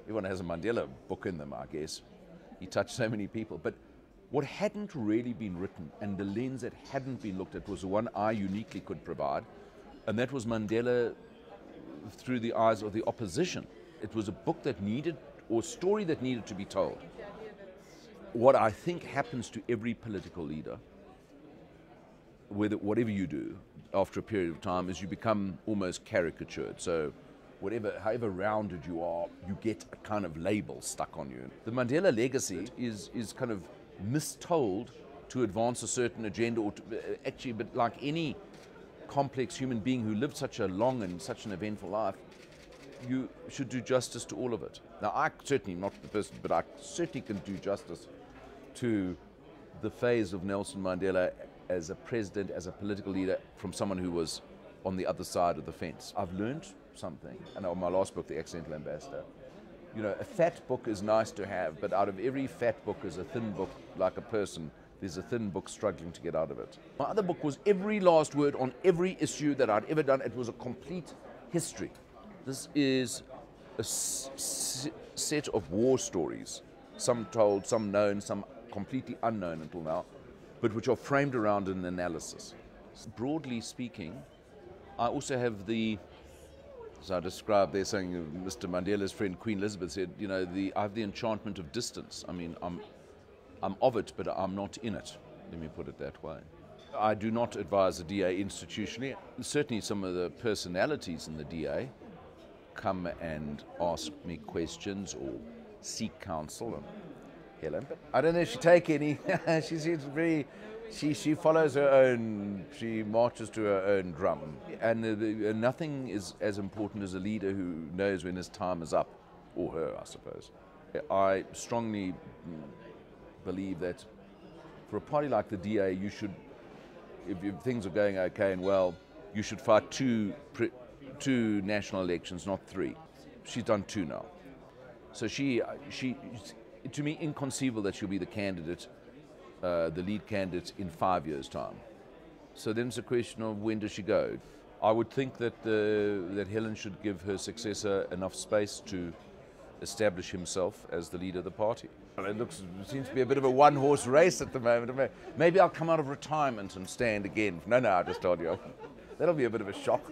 everyone has a Mandela book in them, I guess. He touched so many people. But what hadn't really been written and the lens that hadn't been looked at was the one I uniquely could provide, and that was Mandela through the eyes of the opposition. It was a book that needed, or a story that needed to be told. What I think happens to every political leader, whatever you do, after a period of time, is you become almost caricatured. So however rounded you are, you get a kind of label stuck on you. The Mandela legacy is kind of mistold to advance a certain agenda, or actually, but like any complex human being who lived such a long and such an eventful life, you should do justice to all of it. Now, I certainly not the person, but I certainly can do justice to the phase of Nelson Mandela as a president, as a political leader, from someone who was on the other side of the fence. I've learned something, and on my last book, The Accidental Ambassador, you know, a fat book is nice to have, but out of every fat book is a thin book, like a person. There's a thin book struggling to get out of it. My other book was every last word on every issue that I'd ever done. It was a complete history. This is a set of war stories, some told, some known, some completely unknown until now, but which are framed around an analysis. Broadly speaking, I also have as I described there, saying Mr. Mandela's friend Queen Elizabeth said, you know, I have the enchantment of distance. I mean, I'm of it, but I'm not in it. Let me put it that way. I do not advise the DA institutionally. Certainly some of the personalities in the DA come and ask me questions or seek counsel. And Helen, but I don't know if she take any. She seems very. She follows her own. She marches to her own drum, and nothing is as important as a leader who knows when his time is up, or her, I suppose. I strongly believe that for a party like the DA, you should, if things are going okay and well, you should fight two national elections, not 3. She's done 2 now. So she, to me, inconceivable that she'll be the candidate, the lead candidate in 5 years' time. So then it's a question of when does she go? I would think that that Helen should give her successor enough space to establish himself as the leader of the party. It seems to be a bit of a one-horse race at the moment. Maybe I'll come out of retirement and stand again. No, I just told you. That'll be a bit of a shock.